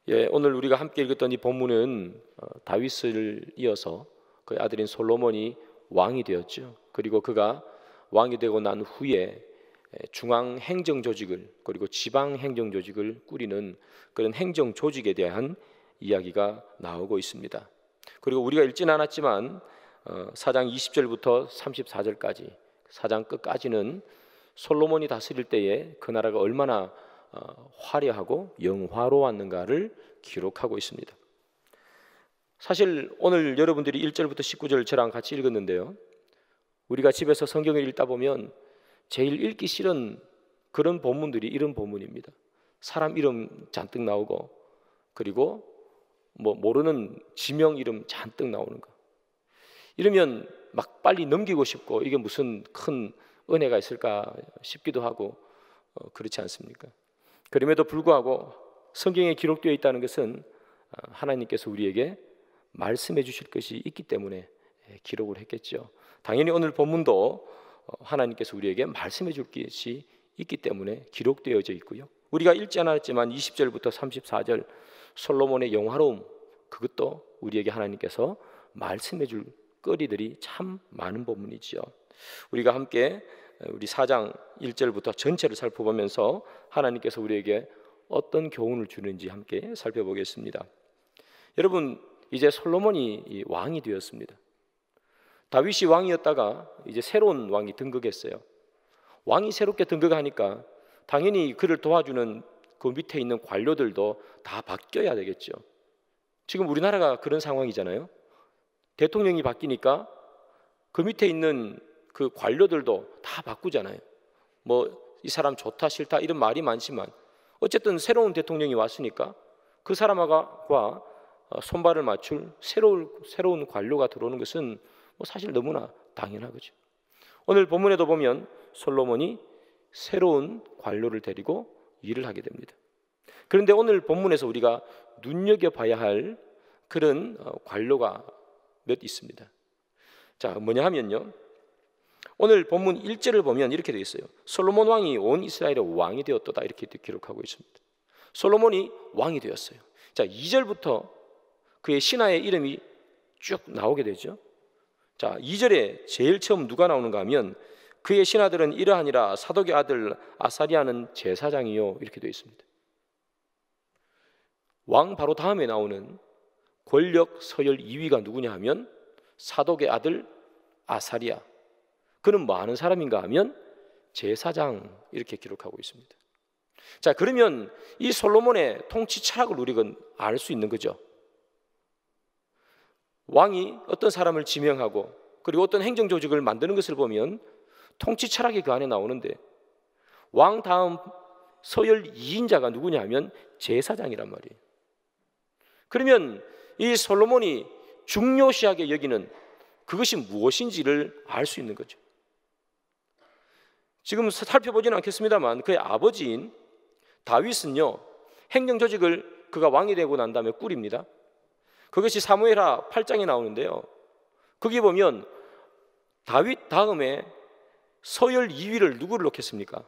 오늘 우리가 함께 읽었던 이 본문은 다윗을 이어서 그의 아들인 솔로몬이 왕이 되었죠. 그리고 그가 왕이 되고 난 후에 중앙 행정 조직을 그리고 지방 행정 조직을 꾸리는 그런 행정 조직에 대한 이야기가 나오고 있습니다. 그리고 우리가 읽지는 않았지만 4장 20절부터 34절까지 4장 끝까지는 솔로몬이 다스릴 때에 그 나라가 얼마나 화려하고 영화로웠는가를 기록하고 있습니다. 사실 오늘 여러분들이 1절부터 19절 저랑 같이 읽었는데요, 우리가 집에서 성경을 읽다 보면 제일 읽기 싫은 그런 본문들이 이런 본문입니다. 사람 이름 잔뜩 나오고, 그리고 모르는 지명 이름 잔뜩 나오는 거. 이러면 막 빨리 넘기고 싶고, 이게 무슨 큰 은혜가 있을까 싶기도 하고 그렇지 않습니까? 그럼에도 불구하고 성경에 기록되어 있다는 것은 하나님께서 우리에게 말씀해 주실 것이 있기 때문에 기록을 했겠죠. 당연히 오늘 본문도 하나님께서 우리에게 말씀해 줄 것이 있기 때문에 기록되어져 있고요. 우리가 읽지 않았지만 20절부터 34절 솔로몬의 영화로움, 그것도 우리에게 하나님께서 말씀해 줄 거리들이 참 많은 본문이지요. 우리가 함께 우리 4장 1절부터 전체를 살펴보면서 하나님께서 우리에게 어떤 교훈을 주는지 함께 살펴보겠습니다. 여러분, 이제 솔로몬이 왕이 되었습니다. 다윗이 왕이었다가 이제 새로운 왕이 등극했어요. 왕이 새롭게 등극하니까 당연히 그를 도와주는 그 밑에 있는 관료들도 다 바뀌어야 되겠죠. 지금 우리나라가 그런 상황이잖아요. 대통령이 바뀌니까 그 밑에 있는 그 관료들도 다 바꾸잖아요. 이 사람 좋다 싫다 이런 말이 많지만 어쨌든 새로운 대통령이 왔으니까 그 사람과 손발을 맞출 새로운 관료가 들어오는 것은 사실 너무나 당연하죠. 오늘 본문에도 보면 솔로몬이 새로운 관료를 데리고 일을 하게 됩니다. 그런데 오늘 본문에서 우리가 눈여겨봐야 할 그런 관료가 몇 있습니다. 자, 뭐냐 하면요, 오늘 본문 1절을 보면 이렇게 되어 있어요. 솔로몬 왕이 온 이스라엘의 왕이 되었도다, 이렇게 기록하고 있습니다. 솔로몬이 왕이 되었어요. 자, 2절부터 그의 신하의 이름이 쭉 나오게 되죠. 자, 2절에 제일 처음 누가 나오는가 하면 그의 신하들은 이러하니라, 사독의 아들 아사리아는 제사장이요, 이렇게 되어 있습니다. 왕 바로 다음에 나오는 권력 서열 2위가 누구냐 하면 사독의 아들 아사리아. 그는 뭐 하는 사람인가 하면 제사장, 이렇게 기록하고 있습니다. 자, 그러면 이 솔로몬의 통치 철학을 우리가 알 수 있는 거죠. 왕이 어떤 사람을 지명하고 그리고 어떤 행정 조직을 만드는 것을 보면 통치 철학이 그 안에 나오는데, 왕 다음 서열 2인자가 누구냐 하면 제사장이란 말이에요. 그러면 이 솔로몬이 중요시하게 여기는 그것이 무엇인지를 알 수 있는 거죠. 지금 살펴보지는 않겠습니다만 그의 아버지인 다윗은요, 행정조직을 그가 왕이 되고 난 다음에 꾸립니다. 그것이 사무엘하 8장에 나오는데요, 거기 보면 다윗 다음에 서열 2위를 누구를 놓겠습니까?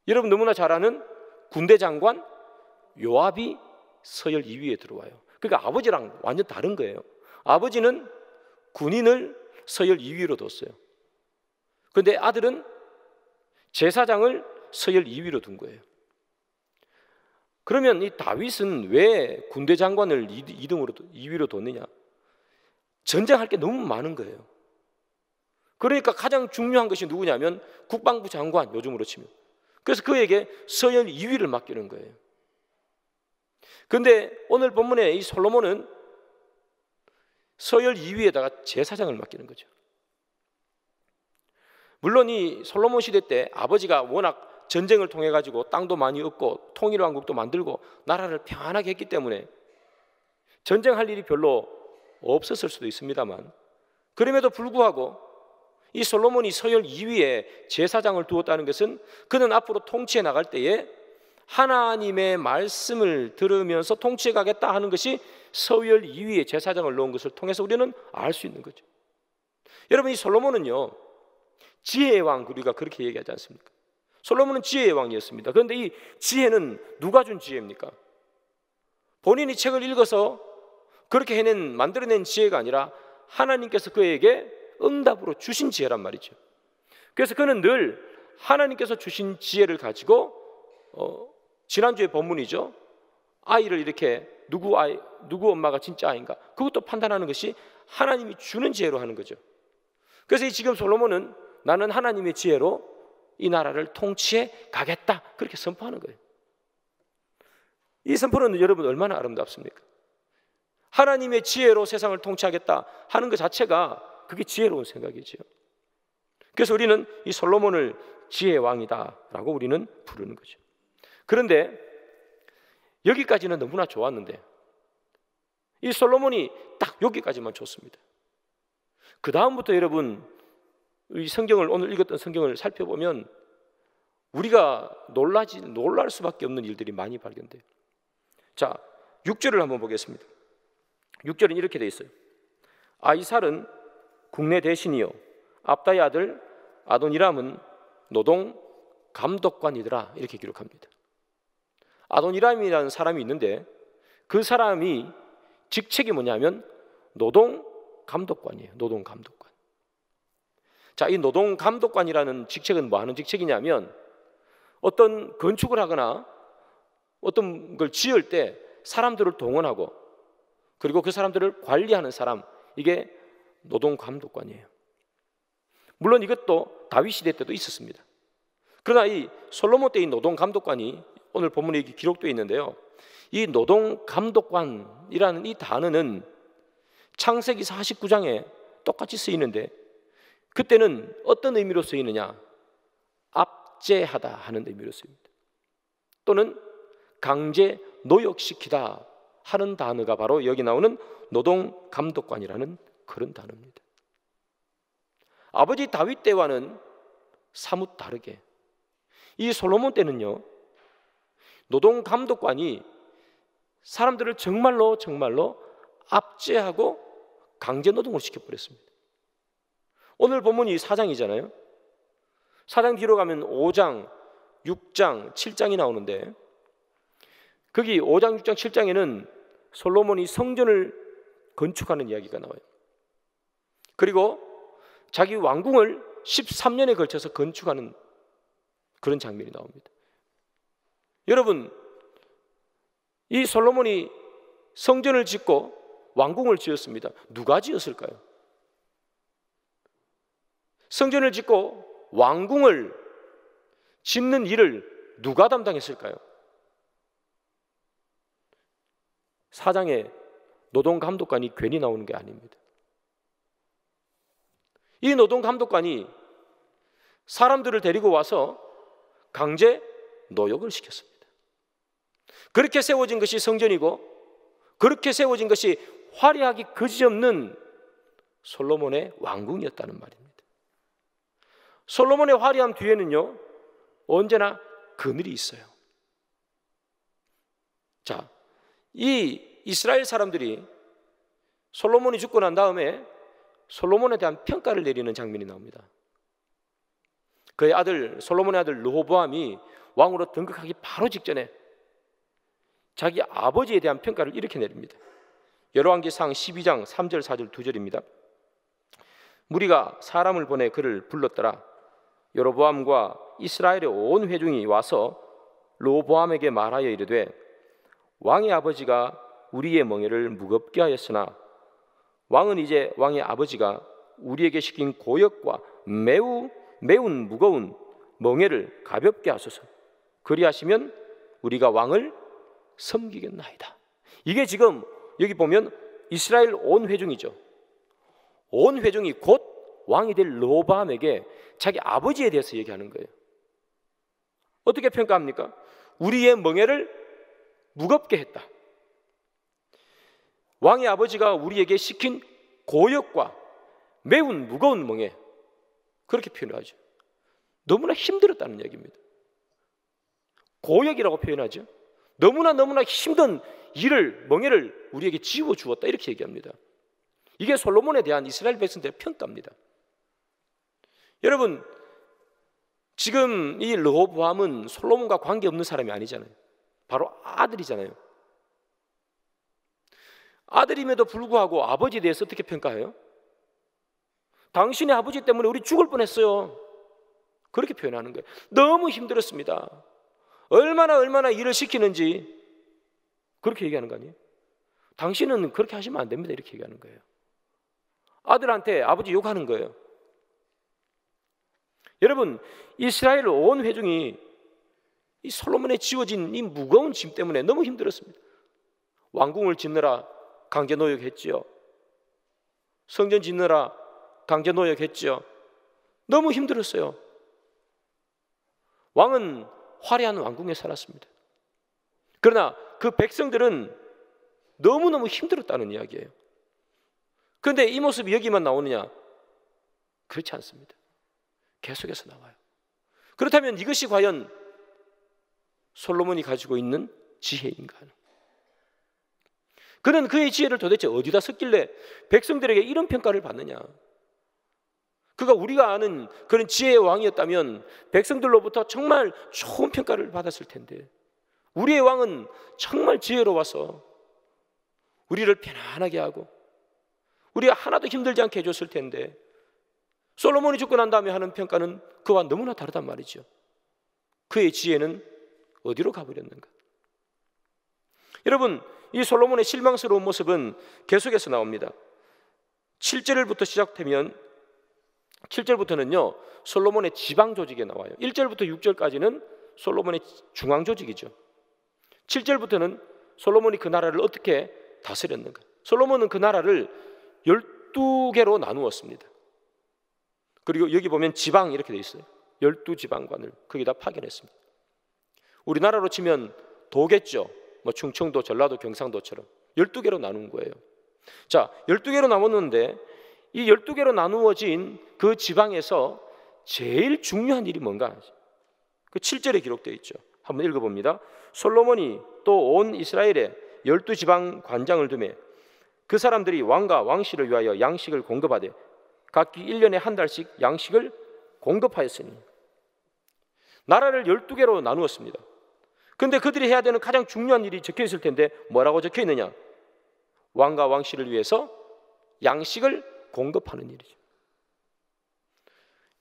여러분 너무나 잘 아는 군대 장관 요압이 서열 2위에 들어와요. 그러니까 아버지랑 완전 다른 거예요. 아버지는 군인을 서열 2위로 뒀어요. 그런데 아들은 제사장을 서열 2위로 둔 거예요. 그러면 이 다윗은 왜 군대 장관을 2위로 뒀느냐? 전쟁할 게 너무 많은 거예요. 그러니까 가장 중요한 것이 누구냐면 국방부 장관, 요즘으로 치면. 그래서 그에게 서열 2위를 맡기는 거예요. 그런데 오늘 본문에 이 솔로몬은 서열 2위에다가 제사장을 맡기는 거죠. 물론 이 솔로몬 시대 때 아버지가 워낙 전쟁을 통해 가지고 땅도 많이 얻고 통일왕국도 만들고 나라를 평안하게 했기 때문에 전쟁할 일이 별로 없었을 수도 있습니다만, 그럼에도 불구하고 이 솔로몬이 서열 2위에 제사장을 두었다는 것은 그는 앞으로 통치해 나갈 때에 하나님의 말씀을 들으면서 통치해 가겠다 하는 것이 서열 2위에 제사장을 놓은 것을 통해서 우리는 알 수 있는 거죠. 여러분, 이 솔로몬은요, 지혜의 왕, 우리가 그렇게 얘기하지 않습니까? 솔로몬은 지혜의 왕이었습니다. 그런데 이 지혜는 누가 준 지혜입니까? 본인이 책을 읽어서 그렇게 만들어낸 지혜가 아니라 하나님께서 그에게 응답으로 주신 지혜란 말이죠. 그래서 그는 늘 하나님께서 주신 지혜를 가지고 지난주의 본문이죠. 아이를 이렇게 누구 엄마가 진짜 아이인가, 그것도 판단하는 것이 하나님이 주는 지혜로 하는 거죠. 그래서 지금 솔로몬은 나는 하나님의 지혜로 이 나라를 통치해 가겠다, 그렇게 선포하는 거예요. 이 선포는 여러분 얼마나 아름답습니까? 하나님의 지혜로 세상을 통치하겠다 하는 것 자체가 그게 지혜로운 생각이지요. 그래서 우리는 이 솔로몬을 지혜의 왕이다라고 우리는 부르는 거죠. 그런데 여기까지는 너무나 좋았는데 이 솔로몬이 딱 여기까지만 좋습니다. 그 다음부터 여러분 이 성경을, 오늘 읽었던 성경을 살펴보면 우리가 놀랄 수밖에 없는 일들이 많이 발견돼요. 자, 6절을 한번 보겠습니다. 6절은 이렇게 돼 있어요. 아이살은 국내 대신이요 압다의 아들 아도니람은 노동 감독관이더라, 이렇게 기록합니다. 아도니람이라는 사람이 있는데 그 사람이 직책이 뭐냐면 노동 감독관이에요. 노동 감독관. 자, 이 노동 감독관이라는 직책은 뭐 하는 직책이냐면 어떤 건축을 하거나 어떤 걸 지을 때 사람들을 동원하고 그리고 그 사람들을 관리하는 사람, 이게 노동 감독관이에요. 물론 이것도 다윗 시대 때도 있었습니다. 그러나 이 솔로몬 때의 노동 감독관이 오늘 본문에 기록되어 있는데요, 이 노동 감독관이라는 이 단어는 창세기 49장에 똑같이 쓰이는데 그때는 어떤 의미로 쓰이느냐? 압제하다 하는 의미로 쓰입니다. 또는 강제 노역시키다 하는 단어가 바로 여기 나오는 노동 감독관이라는 그런 단어입니다. 아버지 다윗 때와는 사뭇 다르게 이 솔로몬 때는요, 노동 감독관이 사람들을 정말로 압제하고 강제 노동을 시켜버렸습니다. 오늘 본문이 4장이잖아요. 4장 뒤로 가면 5장, 6장, 7장이 나오는데 거기 5장, 6장, 7장에는 솔로몬이 성전을 건축하는 이야기가 나와요. 그리고 자기 왕궁을 13년에 걸쳐서 건축하는 그런 장면이 나옵니다. 여러분, 이 솔로몬이 성전을 짓고 왕궁을 지었습니다. 누가 지었을까요? 성전을 짓고 왕궁을 짓는 일을 누가 담당했을까요? 4장에 노동감독관이 괜히 나오는 게 아닙니다. 이 노동감독관이 사람들을 데리고 와서 강제 노역을 시켰습니다. 그렇게 세워진 것이 성전이고 그렇게 세워진 것이 화려하기 그지없는 솔로몬의 왕궁이었다는 말입니다. 솔로몬의 화려함 뒤에는요, 언제나 그늘이 있어요. 자, 이 이스라엘 사람들이 솔로몬이 죽고 난 다음에 솔로몬에 대한 평가를 내리는 장면이 나옵니다. 그의 아들, 솔로몬의 아들 르호보암이 왕으로 등극하기 바로 직전에 자기 아버지에 대한 평가를 이렇게 내립니다. 열왕기상 12장 3절 4절 2절입니다. 무리가 사람을 보내 그를 불렀더라. 여로보암과 이스라엘의 온 회중이 와서 르호보암에게 말하여 이르되 왕의 아버지가 우리의 멍에를 무겁게 하였으나 왕은 이제 왕의 아버지가 우리에게 시킨 고역과 매운 무거운 멍에를 가볍게 하소서. 그리하시면 우리가 왕을 섬기겠나이다. 이게 지금 여기 보면 이스라엘 온 회중이죠. 온 회중이 곧 왕이 될 르호보암에게 자기 아버지에 대해서 얘기하는 거예요. 어떻게 평가합니까? 우리의 멍에를 무겁게 했다. 왕의 아버지가 우리에게 시킨 고역과 매운 무거운 멍에, 그렇게 표현하죠. 너무나 힘들었다는 얘기입니다. 고역이라고 표현하죠. 너무나 힘든 일을, 멍에를 우리에게 지워 주었다, 이렇게 얘기합니다. 이게 솔로몬에 대한 이스라엘 백성들의 평가입니다. 여러분, 지금 이 르호보암은 솔로몬과 관계없는 사람이 아니잖아요. 바로 아들이잖아요. 아들임에도 불구하고 아버지에 대해서 어떻게 평가해요? 당신의 아버지 때문에 우리 죽을 뻔했어요. 그렇게 표현하는 거예요. 너무 힘들었습니다. 얼마나 일을 시키는지 그렇게 얘기하는 거 아니에요? 당신은 그렇게 하시면 안 됩니다. 이렇게 얘기하는 거예요. 아들한테 아버지 욕하는 거예요. 여러분, 이스라엘 온 회중이 이 솔로몬에 지어진 이 무거운 짐 때문에 너무 힘들었습니다. 왕궁을 짓느라 강제 노역했지요. 성전 짓느라 강제 노역했지요. 너무 힘들었어요. 왕은 화려한 왕궁에 살았습니다. 그러나 그 백성들은 너무너무 힘들었다는 이야기예요. 그런데 이 모습이 여기만 나오느냐? 그렇지 않습니다. 계속해서 나와요. 그렇다면 이것이 과연 솔로몬이 가지고 있는 지혜인가? 그는 그의 지혜를 도대체 어디다 썼길래 백성들에게 이런 평가를 받느냐? 그가 우리가 아는 그런 지혜의 왕이었다면 백성들로부터 정말 좋은 평가를 받았을 텐데, 우리의 왕은 정말 지혜로워서 우리를 편안하게 하고 우리가 하나도 힘들지 않게 해줬을 텐데, 솔로몬이 죽고 난 다음에 하는 평가는 그와 너무나 다르단 말이죠. 그의 지혜는 어디로 가버렸는가? 여러분, 이 솔로몬의 실망스러운 모습은 계속해서 나옵니다. 7절부터 시작되면 7절부터는요 솔로몬의 지방 조직에 나와요. 1절부터 6절까지는 솔로몬의 중앙 조직이죠. 7절부터는 솔로몬이 그 나라를 어떻게 다스렸는가. 솔로몬은 그 나라를 12개로 나누었습니다. 그리고 여기 보면 지방 이렇게 돼 있어요. 12지방관을 거기다 파견했습니다. 우리나라로 치면 도겠죠. 뭐 충청도, 전라도, 경상도처럼 12개로 나눈 거예요. 자, 12개로 나눴는데 이 12개로 나누어진 그 지방에서 제일 중요한 일이 뭔가? 그 7절에 기록되어 있죠. 한번 읽어봅니다. 솔로몬이 또 온 이스라엘에 12지방 관장을 두매 그 사람들이 왕과 왕실을 위하여 양식을 공급하되 각기 1년에 한 달씩 양식을 공급하였으니, 나라를 12개로 나누었습니다. 그런데 그들이 해야 되는 가장 중요한 일이 적혀 있을 텐데 뭐라고 적혀 있느냐? 왕과 왕실을 위해서 양식을 공급하는 일이죠.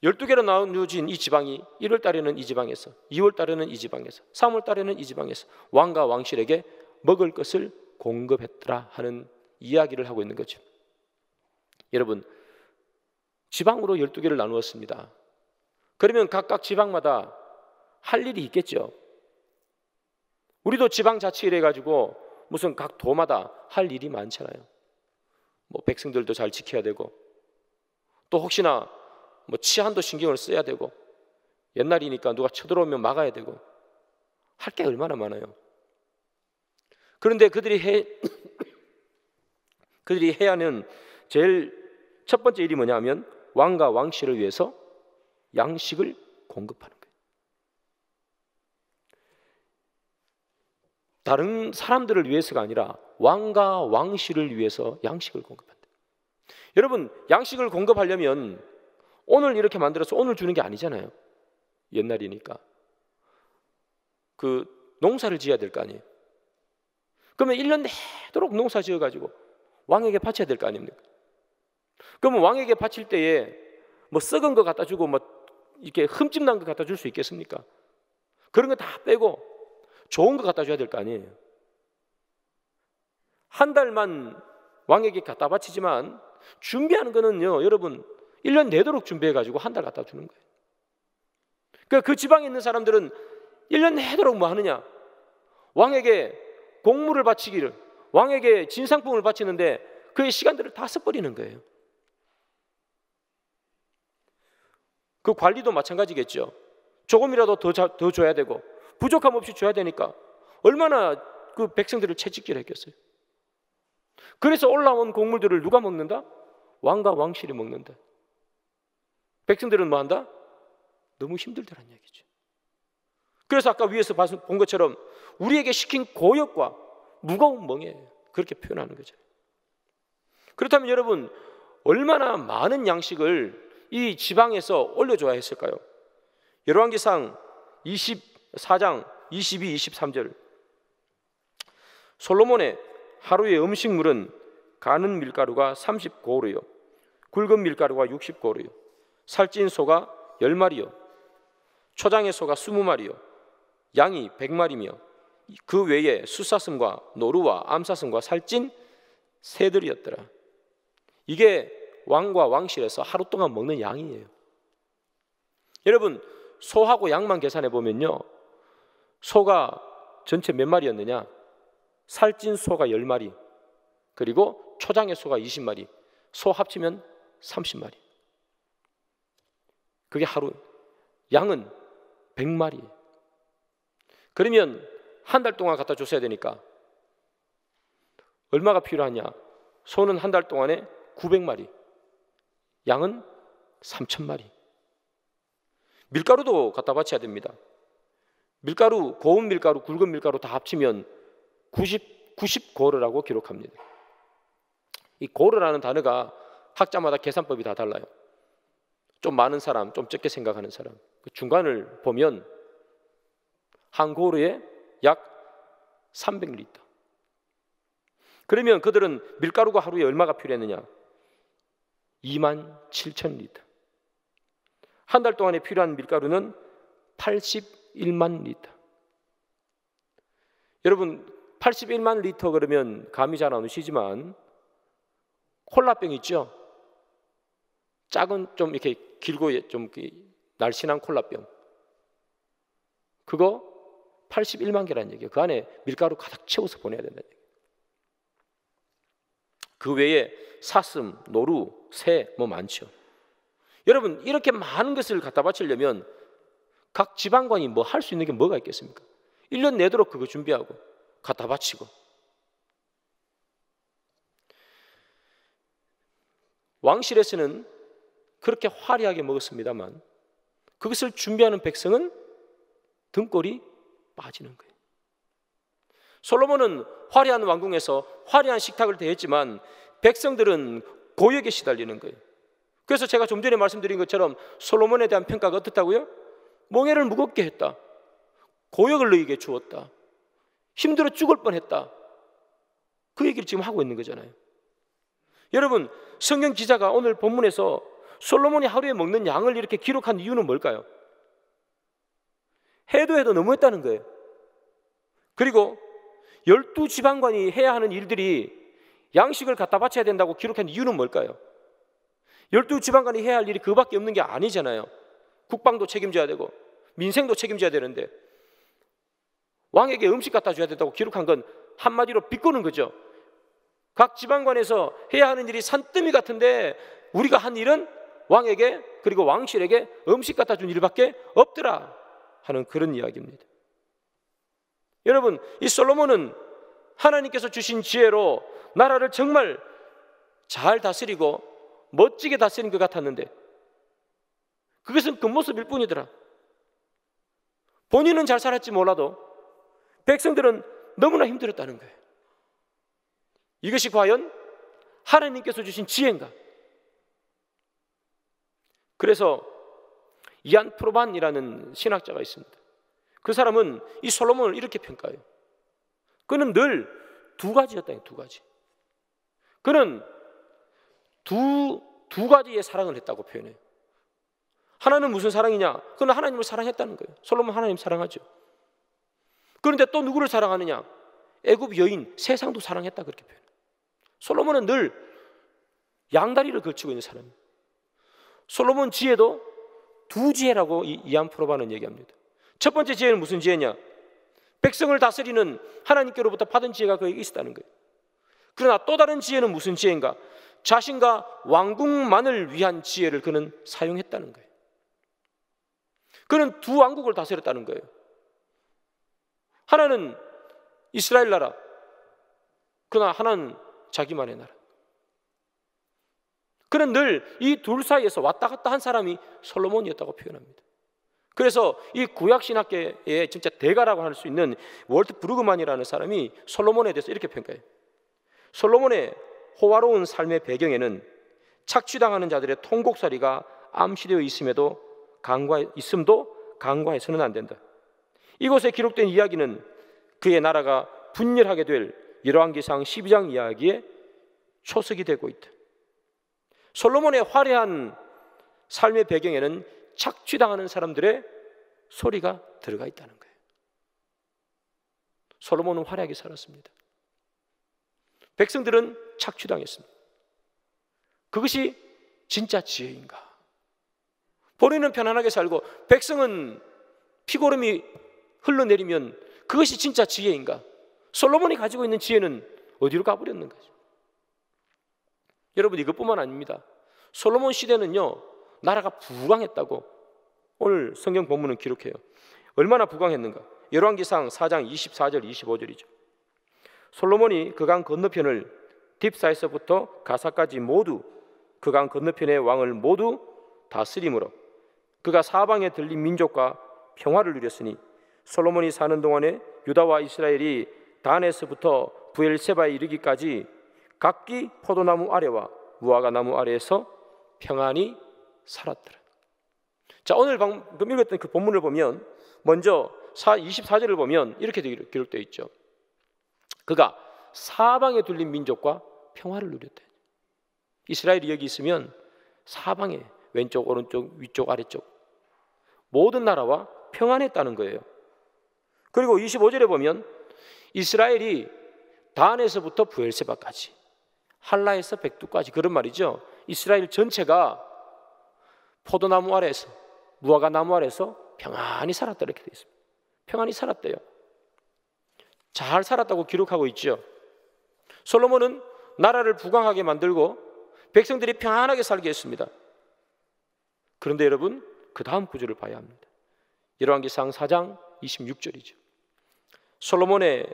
12개로 나누어진 이 지방이 1월 달에는 이 지방에서, 2월 달에는 이 지방에서, 3월 달에는 이 지방에서 왕과 왕실에게 먹을 것을 공급했더라 하는 이야기를 하고 있는 거죠. 여러분, 지방으로 12개를 나누었습니다. 그러면 각각 지방마다 할 일이 있겠죠. 우리도 지방자치를 해가지고 무슨 각 도마다 할 일이 많잖아요. 뭐 백성들도 잘 지켜야 되고, 또 혹시나 뭐 치안도 신경을 써야 되고, 옛날이니까 누가 쳐들어오면 막아야 되고, 할 게 얼마나 많아요. 그런데 그들이 해야 하는 제일 첫 번째 일이 뭐냐면 왕과 왕실을 위해서 양식을 공급하는 거예요. 다른 사람들을 위해서가 아니라 왕과 왕실을 위해서 양식을 공급한다. 여러분, 양식을 공급하려면 오늘 이렇게 만들어서 오늘 주는 게 아니잖아요. 옛날이니까 그 농사를 지어야 될 거 아니에요. 그러면 1년 내도록 농사 지어가지고 왕에게 바쳐야 될 거 아닙니까? 그러면 왕에게 바칠 때에 뭐 썩은 거 갖다 주고 뭐 이렇게 흠집 난 거 갖다 줄 수 있겠습니까? 그런 거 다 빼고 좋은 거 갖다 줘야 될 거 아니에요. 한 달만 왕에게 갖다 바치지만 준비하는 거는요, 여러분 1년 내도록 준비해가지고 한 달 갖다 주는 거예요. 그러니까 그 지방에 있는 사람들은 1년 내도록 뭐 하느냐? 왕에게 공물을 바치기를, 왕에게 진상품을 바치는데 그의 시간들을 다 써버리는 거예요. 그 관리도 마찬가지겠죠. 조금이라도 더 줘야 되고 부족함 없이 줘야 되니까 얼마나 그 백성들을 채찍질 했겠어요. 그래서 올라온 곡물들을 누가 먹는다? 왕과 왕실이 먹는다. 백성들은 뭐 한다? 너무 힘들다는 얘기죠. 그래서 아까 위에서 본 것처럼 우리에게 시킨 고역과 무거운 멍에 그렇게 표현하는 거죠. 그렇다면 여러분, 얼마나 많은 양식을 이 지방에서 올려줘야 했을까요? 열왕기상 24장 22, 23절, 솔로몬의 하루의 음식물은 가는 밀가루가 30고루요, 굵은 밀가루가 60고루요, 살찐 소가 10마리요, 초장의 소가 20마리요, 양이 100마리며 그 외에 숫사슴과 노루와 암사슴과 살찐 새들이었더라. 이게 왕과 왕실에서 하루 동안 먹는 양이에요. 여러분, 소하고 양만 계산해 보면요, 소가 전체 몇 마리였느냐? 살찐 소가 10마리, 그리고 초장의 소가 20마리, 소 합치면 30마리. 그게 하루. 양은 100마리. 그러면 한 달 동안 갖다 줬어야 되니까 얼마가 필요하냐? 소는 한 달 동안에 900마리, 양은 3000마리. 밀가루도 갖다 바쳐야 됩니다. 밀가루, 고운 밀가루, 굵은 밀가루 다 합치면 90고르라고 기록합니다. 이 고르라는 단어가 학자마다 계산법이 다 달라요. 좀 많은 사람, 좀 적게 생각하는 사람, 그 중간을 보면 한 고르에 약 300리터. 그러면 그들은 밀가루가 하루에 얼마가 필요했느냐? 27,000리터. 한 달 동안에 필요한 밀가루는 81만 리터. 여러분, 81만 리터 그러면 감이 잘 안 오시지만 콜라병 있죠? 작은 좀 이렇게 길고 좀 날씬한 콜라병, 그거 81만 개라는 얘기예요. 그 안에 밀가루 가득 채워서 보내야 된다는 얘기예요. 그 외에 사슴, 노루, 새 뭐 많죠. 여러분, 이렇게 많은 것을 갖다 바치려면 각 지방관이 뭐 할 수 있는 게 뭐가 있겠습니까? 1년 내도록 그거 준비하고 갖다 바치고. 왕실에서는 그렇게 화려하게 먹었습니다만 그것을 준비하는 백성은 등골이 빠지는 거예요. 솔로몬은 화려한 왕궁에서 화려한 식탁을 대했지만 백성들은 고역에 시달리는 거예요. 그래서 제가 좀 전에 말씀드린 것처럼 솔로몬에 대한 평가가 어떻다고요? 멍에를 무겁게 했다, 고역을 너에게 주었다, 힘들어 죽을 뻔했다, 그 얘기를 지금 하고 있는 거잖아요. 여러분, 성경 기자가 오늘 본문에서 솔로몬이 하루에 먹는 양을 이렇게 기록한 이유는 뭘까요? 해도 너무했다는 거예요. 그리고 12지방관이 해야 하는 일들이 양식을 갖다 바쳐야 된다고 기록한 이유는 뭘까요? 12지방관이 해야 할 일이 그밖에 없는 게 아니잖아요. 국방도 책임져야 되고 민생도 책임져야 되는데 왕에게 음식 갖다 줘야 된다고 기록한 건 한마디로 비꼬는 거죠. 각 지방관에서 해야 하는 일이 산더미 같은데 우리가 한 일은 왕에게, 그리고 왕실에게 음식 갖다 준 일밖에 없더라 하는 그런 이야기입니다. 여러분, 이 솔로몬은 하나님께서 주신 지혜로 나라를 정말 잘 다스리고 멋지게 다스린 것 같았는데 그것은 겉모습일 뿐이더라. 본인은 잘 살았지 몰라도 백성들은 너무나 힘들었다는 거예요. 이것이 과연 하나님께서 주신 지혜인가? 그래서 이안 프로반이라는 신학자가 있습니다. 그 사람은 이 솔로몬을 이렇게 평가해요. 그는 늘 두 가지였다. 두 가지. 그는 두 가지의 사랑을 했다고 표현해요. 하나는 무슨 사랑이냐? 그는 하나님을 사랑했다는 거예요. 솔로몬 하나님 사랑하죠. 그런데 또 누구를 사랑하느냐? 애굽 여인 세상도 사랑했다, 그렇게 표현해요. 솔로몬은 늘 양다리를 걸치고 있는 사람이에요. 솔로몬 지혜도 두 지혜라고 이안 프로반은 얘기합니다. 첫 번째 지혜는 무슨 지혜냐? 백성을 다스리는 하나님께로부터 받은 지혜가 그에게 있었다는 거예요. 그러나 또 다른 지혜는 무슨 지혜인가? 자신과 왕국만을 위한 지혜를 그는 사용했다는 거예요. 그는 두 왕국을 다스렸다는 거예요. 하나는 이스라엘 나라, 그러나 하나는 자기만의 나라. 그는 늘 이 둘 사이에서 왔다 갔다 한 사람이 솔로몬이었다고 표현합니다. 그래서 이 구약신학계의 진짜 대가라고 할 수 있는 월트 브루그만이라는 사람이 솔로몬에 대해서 이렇게 평가해요. 솔로몬의 호화로운 삶의 배경에는 착취당하는 자들의 통곡소리가 암시되어 있음도 간과해서는 안 된다. 이곳에 기록된 이야기는 그의 나라가 분열하게 될 열왕기상 12장 이야기의 초석이 되고 있다. 솔로몬의 화려한 삶의 배경에는 착취당하는 사람들의 소리가 들어가 있다는 거예요. 솔로몬은 화려하게 살았습니다. 백성들은 착취당했습니다. 그것이 진짜 지혜인가? 본인은 편안하게 살고 백성은 피고름이 흘러내리면 그것이 진짜 지혜인가? 솔로몬이 가지고 있는 지혜는 어디로 가버렸는 거죠? 여러분, 이것뿐만 아닙니다. 솔로몬 시대는요, 나라가 부강했다고 오늘 성경 본문은 기록해요. 얼마나 부강했는가? 열왕기상 4장 24절 25절이죠. 솔로몬이 그 강 건너편을 딥사에서부터 가사까지 모두 그 강 건너편의 왕을 모두 다스림으로 그가 사방에 들린 민족과 평화를 누렸으니 솔로몬이 사는 동안에 유다와 이스라엘이 단에서부터 부엘세바에 이르기까지 각기 포도나무 아래와 무화과 나무 아래에서 평안히 살았더라. 자, 오늘 방금 읽었던 그 본문을 보면 먼저 24절을 보면 이렇게 기록되어 있죠. 그가 사방에 둘린 민족과 평화를 누렸다. 이스라엘이 여기 있으면 사방에 왼쪽 오른쪽 위쪽 아래쪽 모든 나라와 평안했다는 거예요. 그리고 25절에 보면 이스라엘이 단에서부터 부엘세바까지 할라에서 백두까지, 그런 말이죠. 이스라엘 전체가 포도나무 아래에서 무화과 나무 아래에서 평안히 살았다, 이렇게 되어 있습니다. 평안히 살았대요. 잘 살았다고 기록하고 있죠. 솔로몬은 나라를 부강하게 만들고 백성들이 평안하게 살게 했습니다. 그런데 여러분, 그 다음 구절을 봐야 합니다. 열왕기상 4장 26절이죠. 솔로몬의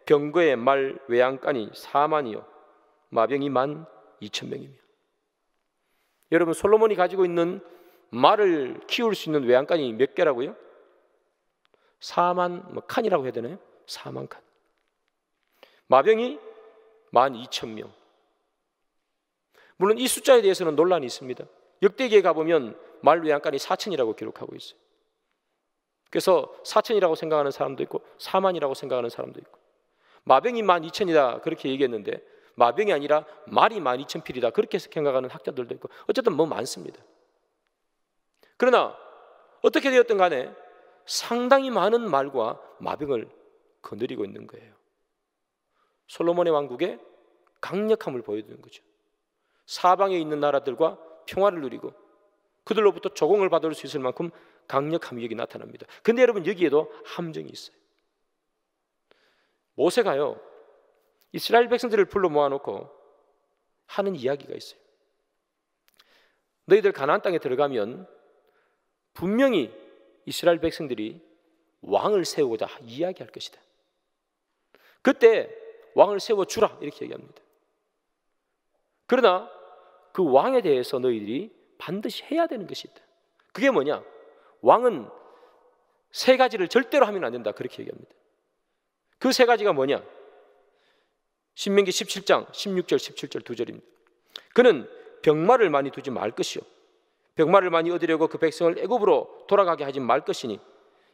병거의 말 외양간이 4만이요 마병이 12,000명이며. 여러분, 솔로몬이 가지고 있는 말을 키울 수 있는 외양간이 몇 개라고요? 4만 칸이라고 해야 되나요? 4만 칸. 마병이 12,000명. 물론 이 숫자에 대해서는 논란이 있습니다. 역대기에 가보면 말 외양간이 4천이라고 기록하고 있어요. 그래서 4천이라고 생각하는 사람도 있고 4만이라고 생각하는 사람도 있고, 마병이 12,000이다 그렇게 얘기했는데 마병이 아니라 말이 12,000필이다 그렇게 생각하는 학자들도 있고, 어쨌든 뭐 많습니다. 그러나 어떻게 되었든 간에 상당히 많은 말과 마병을 거느리고 있는 거예요. 솔로몬의 왕국의 강력함을 보여주는 거죠. 사방에 있는 나라들과 평화를 누리고 그들로부터 조공을 받을 수 있을 만큼 강력함이 여기 나타납니다. 근데 여러분, 여기에도 함정이 있어요. 모세가요, 이스라엘 백성들을 불러 모아놓고 하는 이야기가 있어요. 너희들 가나안 땅에 들어가면 분명히 이스라엘 백성들이 왕을 세우고자 이야기할 것이다. 그때 왕을 세워주라 이렇게 얘기합니다. 그러나 그 왕에 대해서 너희들이 반드시 해야 되는 것이 있다. 그게 뭐냐? 왕은 세 가지를 절대로 하면 안 된다 그렇게 얘기합니다. 그 세 가지가 뭐냐? 신명기 17장 16절 17절 두 절입니다. 그는 병마를 많이 두지 말 것이요 병마를 많이 얻으려고 그 백성을 애굽으로 돌아가게 하지 말 것이니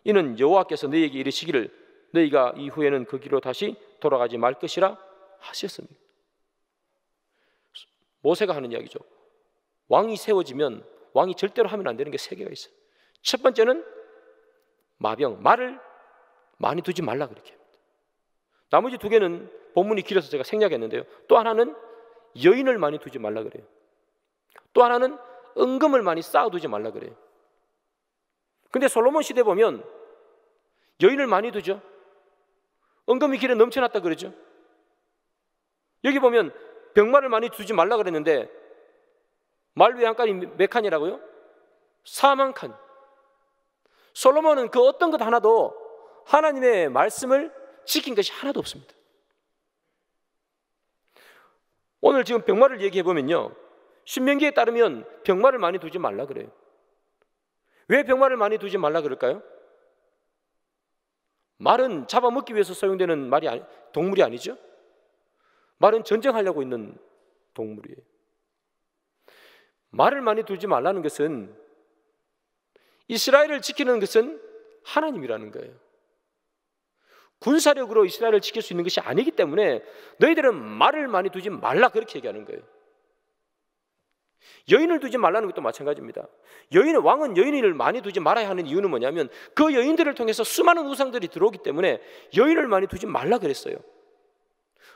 이는 여호와께서 너희에게 이르시기를 너희가 이후에는 그 길로 다시 돌아가지 말 것이라 하셨습니다. 모세가 하는 이야기죠. 왕이 세워지면 왕이 절대로 하면 안 되는 게 세 개가 있어요. 첫 번째는 마병, 말을 많이 두지 말라 그렇게 합니다. 나머지 두 개는 본문이 길어서 제가 생략했는데요. 또 하나는 여인을 많이 두지 말라 그래요. 또 하나는 은금을 많이 쌓아두지 말라 그래요. 근데 솔로몬 시대 보면 여인을 많이 두죠. 은금이 길에 넘쳐났다 그러죠. 여기 보면 병마를 많이 두지 말라 그랬는데 말 외양간이 몇 칸이라고요? 4만 칸. 솔로몬은 그 어떤 것 하나도 하나님의 말씀을 지킨 것이 하나도 없습니다. 오늘 지금 병마를 얘기해 보면요, 신명기에 따르면 병마를 많이 두지 말라 그래요. 왜 병마를 많이 두지 말라 그럴까요? 말은 잡아먹기 위해서 사용되는 동물이 아니죠. 말은 전쟁하려고 있는 동물이에요. 말을 많이 두지 말라는 것은 이스라엘을 지키는 것은 하나님이라는 거예요. 군사력으로 이스라엘을 지킬 수 있는 것이 아니기 때문에 너희들은 말을 많이 두지 말라, 그렇게 얘기하는 거예요. 여인을 두지 말라는 것도 마찬가지입니다. 왕은 여인을 많이 두지 말아야 하는 이유는 뭐냐면 그 여인들을 통해서 수많은 우상들이 들어오기 때문에 여인을 많이 두지 말라 그랬어요.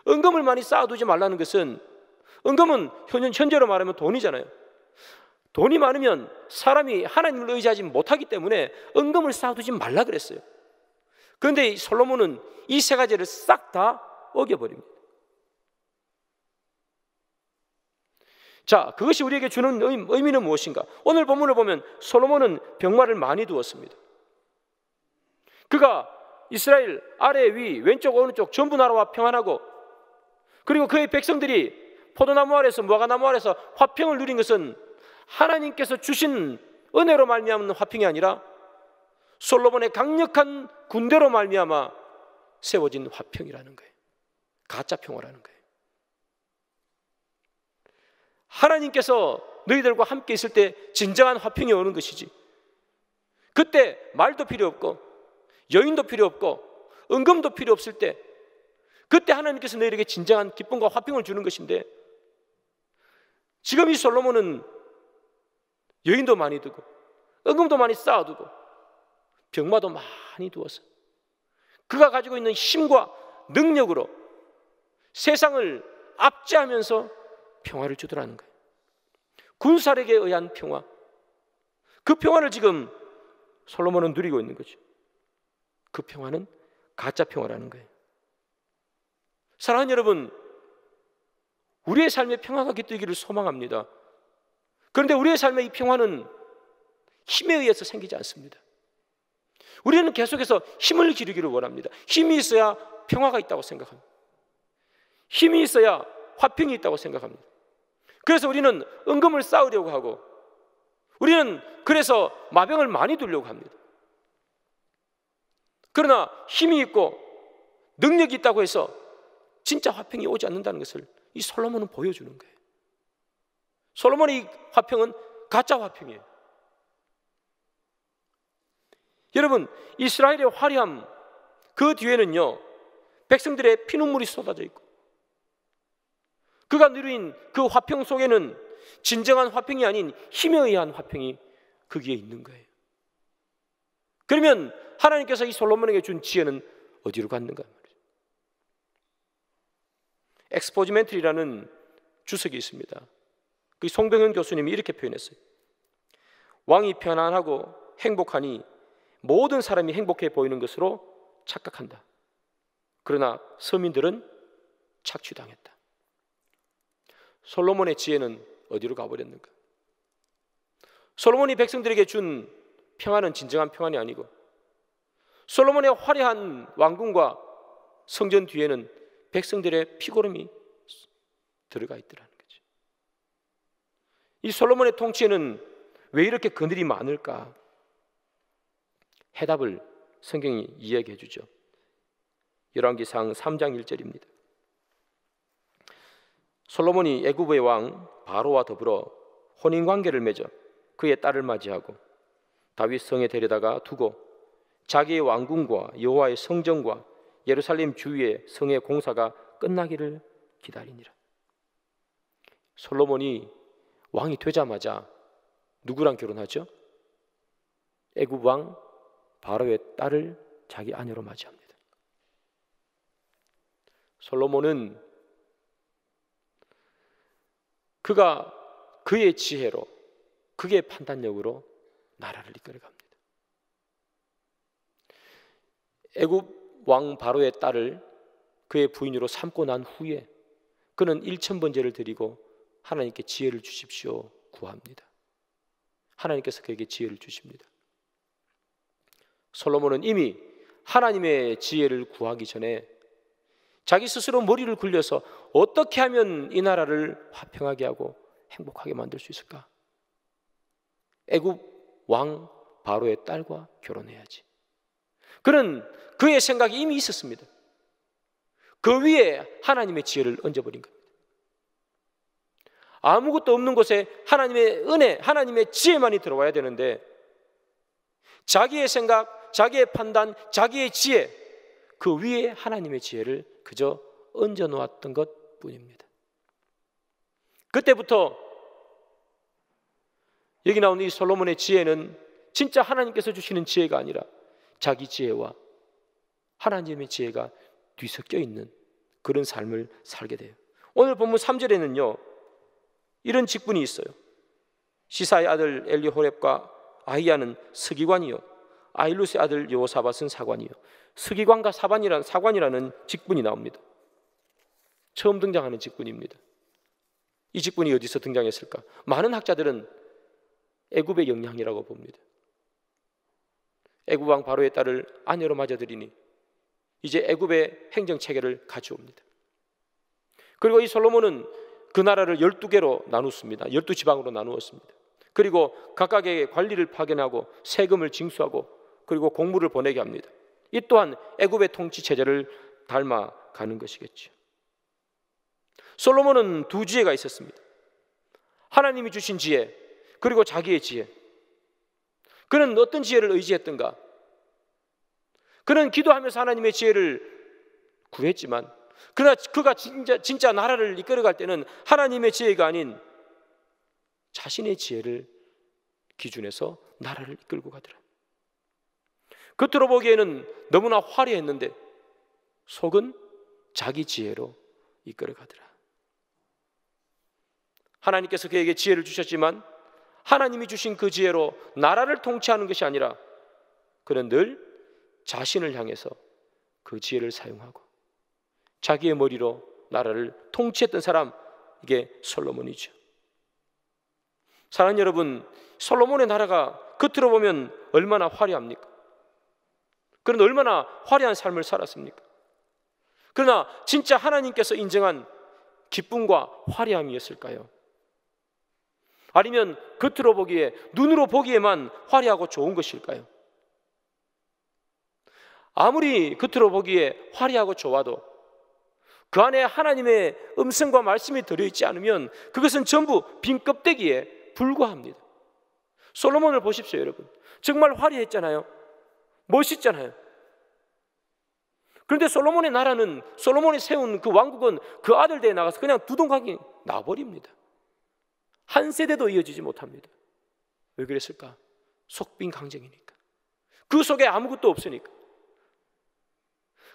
은금을 많이 쌓아두지 말라는 것은, 은금은 현재로 말하면 돈이잖아요. 돈이 많으면 사람이 하나님을 의지하지 못하기 때문에 은금을 쌓아두지 말라 그랬어요. 그런데 솔로몬은 이 세 가지를 싹 다 어겨버립니다. 자, 그것이 우리에게 주는 의미는 무엇인가? 오늘 본문을 보면 솔로몬은 병마를 많이 두었습니다. 그가 이스라엘 아래 위 왼쪽 오른쪽 전부 나라와 평안하고, 그리고 그의 백성들이 포도나무 아래서 무화과나무 아래서 화평을 누린 것은 하나님께서 주신 은혜로 말미암은 화평이 아니라 솔로몬의 강력한 군대로 말미암아 세워진 화평이라는 거예요. 가짜 평화라는 거예요. 하나님께서 너희들과 함께 있을 때 진정한 화평이 오는 것이지, 그때 말도 필요 없고 여인도 필요 없고 은금도 필요 없을 때, 그때 하나님께서 너희에게 진정한 기쁨과 화평을 주는 것인데, 지금 이 솔로몬은 여인도 많이 두고 은금도 많이 쌓아두고 병마도 많이 두어서 그가 가지고 있는 힘과 능력으로 세상을 압제하면서 평화를 주더라는 거예요. 군사력에 의한 평화, 그 평화를 지금 솔로몬은 누리고 있는 거죠. 그 평화는 가짜 평화라는 거예요. 사랑하는 여러분, 우리의 삶에 평화가 깃들기를 소망합니다. 그런데 우리의 삶의 이 평화는 힘에 의해서 생기지 않습니다. 우리는 계속해서 힘을 기르기를 원합니다. 힘이 있어야 평화가 있다고 생각합니다. 힘이 있어야 화평이 있다고 생각합니다. 그래서 우리는 은금을 쌓으려고 하고, 우리는 그래서 마병을 많이 두려고 합니다. 그러나 힘이 있고 능력이 있다고 해서 진짜 화평이 오지 않는다는 것을 이 솔로몬은 보여주는 거예요. 솔로몬의 이 화평은 가짜 화평이에요. 여러분, 이스라엘의 화려함, 그 뒤에는요 백성들의 피눈물이 쏟아져 있고, 그가 누린 그 화평 속에는 진정한 화평이 아닌 힘에 의한 화평이 거기에 있는 거예요. 그러면 하나님께서 이 솔로몬에게 준 지혜는 어디로 갔는가 말이죠. 엑스포지멘트리라는 주석이 있습니다. 그 송병현 교수님이 이렇게 표현했어요. 왕이 편안하고 행복하니 모든 사람이 행복해 보이는 것으로 착각한다. 그러나 서민들은 착취당했다. 솔로몬의 지혜는 어디로 가버렸는가? 솔로몬이 백성들에게 준 평화는 진정한 평안이 아니고, 솔로몬의 화려한 왕궁과 성전 뒤에는 백성들의 피고름이 들어가 있더라는 거죠. 이 솔로몬의 통치에는 왜 이렇게 그늘이 많을까? 해답을 성경이 이야기해 주죠. 열왕기상 3장 1절입니다. 솔로몬이 애굽의 왕 바로와 더불어 혼인관계를 맺어 그의 딸을 맞이하고 다윗 성에 데려다가 두고 자기의 왕궁과 여호와의 성전과 예루살렘 주위의 성의 공사가 끝나기를 기다리니라. 솔로몬이 왕이 되자마자 누구랑 결혼하죠? 애굽 왕 바로의 딸을 자기 아내로 맞이합니다. 솔로몬은 그가 그의 지혜로, 그의 판단력으로 나라를 이끌어갑니다. 애굽 왕 바로의 딸을 그의 부인으로 삼고 난 후에 그는 1000번제를 드리고 하나님께 지혜를 주십시오 구합니다. 하나님께서 그에게 지혜를 주십니다. 솔로몬은 이미 하나님의 지혜를 구하기 전에 자기 스스로 머리를 굴려서 어떻게 하면 이 나라를 화평하게 하고 행복하게 만들 수 있을까? 애굽 왕 바로의 딸과 결혼해야지. 그는 그의 생각이 이미 있었습니다. 그 위에 하나님의 지혜를 얹어버린 겁니다. 아무것도 없는 곳에 하나님의 은혜, 하나님의 지혜만이 들어와야 되는데 자기의 생각, 자기의 판단, 자기의 지혜, 그 위에 하나님의 지혜를 그저 얹어 놓았던 것 뿐입니다. 그때부터 여기 나온 이 솔로몬의 지혜는 진짜 하나님께서 주시는 지혜가 아니라 자기 지혜와 하나님의 지혜가 뒤섞여 있는 그런 삶을 살게 돼요. 오늘 본문 3절에는요 이런 직분이 있어요. 시사의 아들 엘리호렙과 아히야는 서기관이요 아힐루스의 아들 여호사밧은 사관이요. 서기관과 사관이라는 직분이 나옵니다. 처음 등장하는 직분입니다. 이 직분이 어디서 등장했을까? 많은 학자들은 애굽의 영향이라고 봅니다. 애굽 왕 바로의 딸을 아내로 맞아들이니 이제 애굽의 행정체계를 가져옵니다. 그리고 이 솔로몬은 그 나라를 12개로 나눴습니다. 12지방으로 나누었습니다. 그리고 각각의 관리를 파견하고 세금을 징수하고 그리고 공무를 보내게 합니다. 이 또한 애굽의 통치 체제를 닮아가는 것이겠죠. 솔로몬은 두 지혜가 있었습니다. 하나님이 주신 지혜 그리고 자기의 지혜. 그는 어떤 지혜를 의지했던가? 그는 기도하면서 하나님의 지혜를 구했지만 그러나 그가 진짜 나라를 이끌어갈 때는 하나님의 지혜가 아닌 자신의 지혜를 기준해서 나라를 이끌고 가더라. 겉으로 보기에는 너무나 화려했는데 속은 자기 지혜로 이끌어 가더라. 하나님께서 그에게 지혜를 주셨지만 하나님이 주신 그 지혜로 나라를 통치하는 것이 아니라 그는 늘 자신을 향해서 그 지혜를 사용하고 자기의 머리로 나라를 통치했던 사람, 이게 솔로몬이죠. 사랑하는 여러분, 솔로몬의 나라가 겉으로 보면 얼마나 화려합니까? 그런 얼마나 화려한 삶을 살았습니까? 그러나 진짜 하나님께서 인정한 기쁨과 화려함이었을까요? 아니면 겉으로 보기에, 눈으로 보기에만 화려하고 좋은 것일까요? 아무리 겉으로 보기에 화려하고 좋아도 그 안에 하나님의 음성과 말씀이 들어있지 않으면 그것은 전부 빈 껍데기에 불과합니다. 솔로몬을 보십시오, 여러분. 정말 화려했잖아요. 멋있잖아요. 그런데 솔로몬의 나라는, 솔로몬이 세운 그 왕국은 그 아들대에 나가서 그냥 두동강이 나버립니다. 한 세대도 이어지지 못합니다. 왜 그랬을까? 속빈 강정이니까. 그 속에 아무것도 없으니까.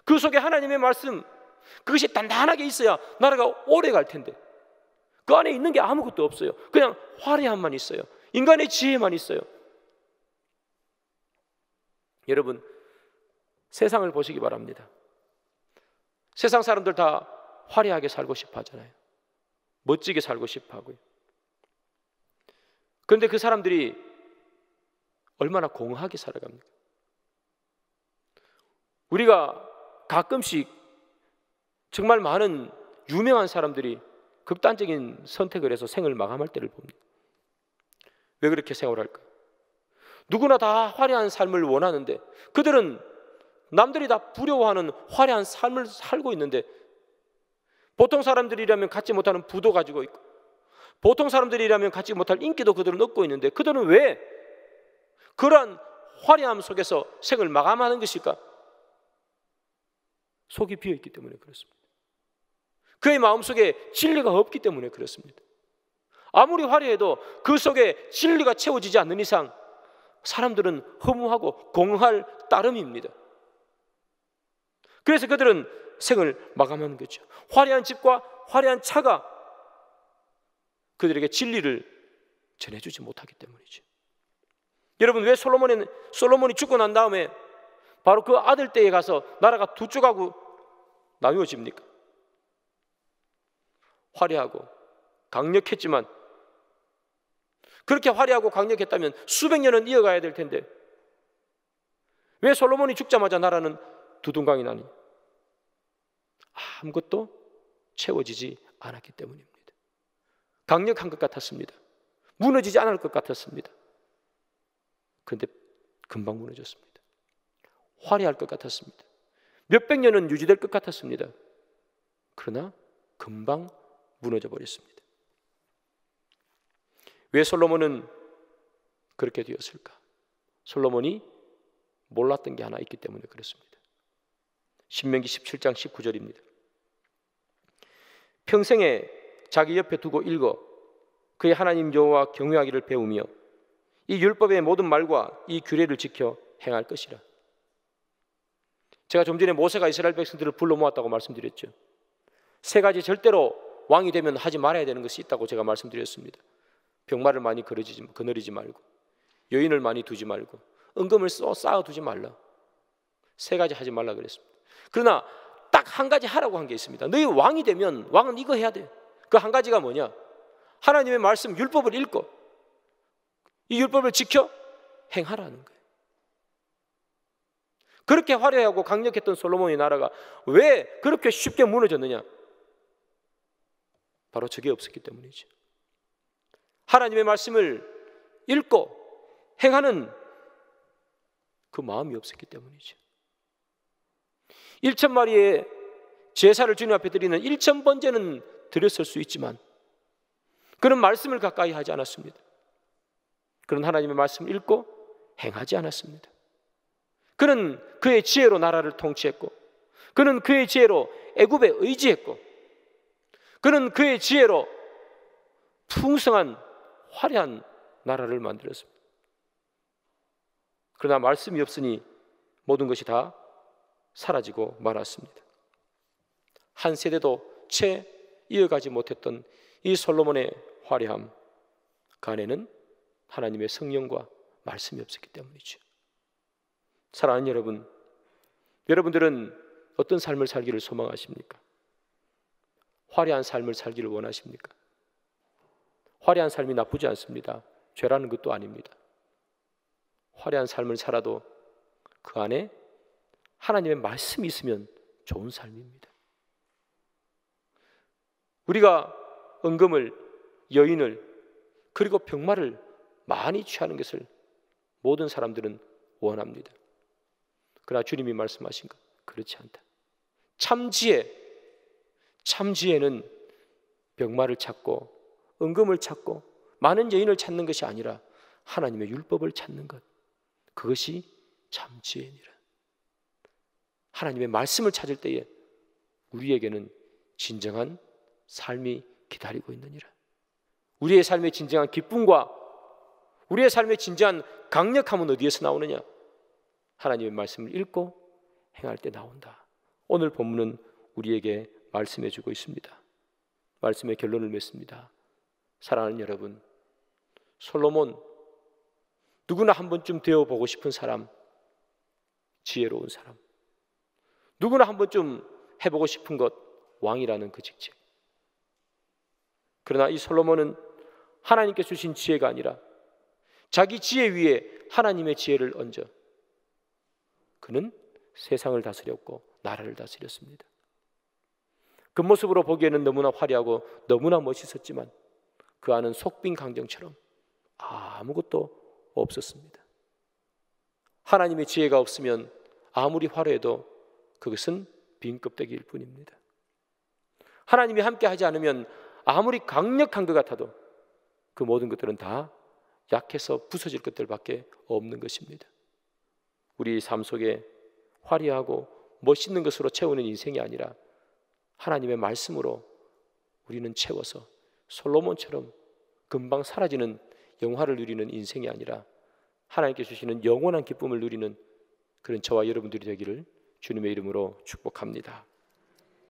그 속에 하나님의 말씀, 그것이 단단하게 있어야 나라가 오래 갈 텐데 그 안에 있는 게 아무것도 없어요. 그냥 화려함만 있어요. 인간의 지혜만 있어요. 여러분, 세상을 보시기 바랍니다. 세상 사람들 다 화려하게 살고 싶어 하잖아요. 멋지게 살고 싶어 하고요. 그런데 그 사람들이 얼마나 공허하게 살아갑니까? 우리가 가끔씩 정말 많은 유명한 사람들이 극단적인 선택을 해서 생을 마감할 때를 봅니다. 왜 그렇게 생활할까? 누구나 다 화려한 삶을 원하는데 그들은 남들이 다 부러워하는 화려한 삶을 살고 있는데 보통 사람들이라면 갖지 못하는 부도 가지고 있고 보통 사람들이라면 갖지 못할 인기도 그들은 얻고 있는데 그들은 왜 그러한 화려함 속에서 생을 마감하는 것일까? 속이 비어있기 때문에 그렇습니다. 그의 마음속에 진리가 없기 때문에 그렇습니다. 아무리 화려해도 그 속에 진리가 채워지지 않는 이상 사람들은 허무하고 공허할 따름입니다. 그래서 그들은 생을 마감하는 거죠. 화려한 집과 화려한 차가 그들에게 진리를 전해주지 못하기 때문이죠. 여러분, 왜 솔로몬이 죽고 난 다음에 바로 그 아들 때에 가서 나라가 두 쪽하고 나누어집니까? 화려하고 강력했지만 그렇게 화려하고 강력했다면 수백 년은 이어가야 될 텐데 왜 솔로몬이 죽자마자 나라는 두둥강이 나니? 아무것도 채워지지 않았기 때문입니다. 강력한 것 같았습니다. 무너지지 않을 것 같았습니다. 그런데 금방 무너졌습니다. 화려할 것 같았습니다. 몇백 년은 유지될 것 같았습니다. 그러나 금방 무너져 버렸습니다. 왜 솔로몬은 그렇게 되었을까? 솔로몬이 몰랐던 게 하나 있기 때문에 그렇습니다. 신명기 17장 19절입니다. 평생에 자기 옆에 두고 읽어 그의 하나님 여호와 경외하기를 배우며 이 율법의 모든 말과 이 규례를 지켜 행할 것이라. 제가 좀 전에 모세가 이스라엘 백성들을 불러 모았다고 말씀드렸죠. 세 가지 절대로 왕이 되면 하지 말아야 되는 것이 있다고 제가 말씀드렸습니다. 병마를 많이 거느리지 말고, 여인을 많이 두지 말고, 은금을 쌓아두지 말라. 세 가지 하지 말라 그랬습니다. 그러나 딱 한 가지 하라고 한 게 있습니다. 너희 왕이 되면 왕은 이거 해야 돼. 그 한 가지가 뭐냐? 하나님의 말씀 율법을 읽고 이 율법을 지켜 행하라는 거예요. 그렇게 화려하고 강력했던 솔로몬의 나라가 왜 그렇게 쉽게 무너졌느냐? 바로 저게 없었기 때문이죠. 하나님의 말씀을 읽고 행하는 그 마음이 없었기 때문이죠. 1,000마리의 제사를 주님 앞에 드리는 1,000번제는 드렸을 수 있지만 그런 말씀을 가까이 하지 않았습니다. 그런 하나님의 말씀을 읽고 행하지 않았습니다. 그는 그의 지혜로 나라를 통치했고, 그는 그의 지혜로 애굽에 의지했고, 그는 그의 지혜로 풍성한 화려한 나라를 만들었습니다. 그러나 말씀이 없으니 모든 것이 다 사라지고 말았습니다. 한 세대도 채 이어가지 못했던 이 솔로몬의 화려함, 그 안에는 하나님의 성령과 말씀이 없었기 때문이죠. 사랑하는 여러분, 여러분들은 어떤 삶을 살기를 소망하십니까? 화려한 삶을 살기를 원하십니까? 화려한 삶이 나쁘지 않습니다. 죄라는 것도 아닙니다. 화려한 삶을 살아도 그 안에 하나님의 말씀이 있으면 좋은 삶입니다. 우리가 은금을, 여인을, 그리고 병마를 많이 취하는 것을 모든 사람들은 원합니다. 그러나 주님이 말씀하신 것 그렇지 않다. 참지혜는 병마를 찾고 은금을 찾고 많은 여인을 찾는 것이 아니라 하나님의 율법을 찾는 것, 그것이 참지혜니라. 하나님의 말씀을 찾을 때에 우리에게는 진정한 삶이 기다리고 있느니라. 우리의 삶의 진정한 기쁨과 우리의 삶의 진정한 강력함은 어디에서 나오느냐? 하나님의 말씀을 읽고 행할 때 나온다. 오늘 본문은 우리에게 말씀해 주고 있습니다. 말씀의 결론을 맺습니다. 사랑하는 여러분, 솔로몬, 누구나 한 번쯤 되어보고 싶은 사람, 지혜로운 사람, 누구나 한 번쯤 해보고 싶은 것, 왕이라는 그 직책. 그러나 이 솔로몬은 하나님께 주신 지혜가 아니라 자기 지혜 위에 하나님의 지혜를 얹어 그는 세상을 다스렸고 나라를 다스렸습니다. 그 모습으로 보기에는 너무나 화려하고 너무나 멋있었지만 그 안은 속빈 강정처럼 아무것도 없었습니다. 하나님의 지혜가 없으면 아무리 화려해도 그것은 빈 껍데기일 뿐입니다. 하나님이 함께 하지 않으면 아무리 강력한 것 같아도 그 모든 것들은 다 약해서 부서질 것들밖에 없는 것입니다. 우리 삶 속에 화려하고 멋있는 것으로 채우는 인생이 아니라 하나님의 말씀으로 우리는 채워서 솔로몬처럼 금방 사라지는 영화를 누리는 인생이 아니라 하나님께 주시는 영원한 기쁨을 누리는 그런 저와 여러분들이 되기를 주님의 이름으로 축복합니다.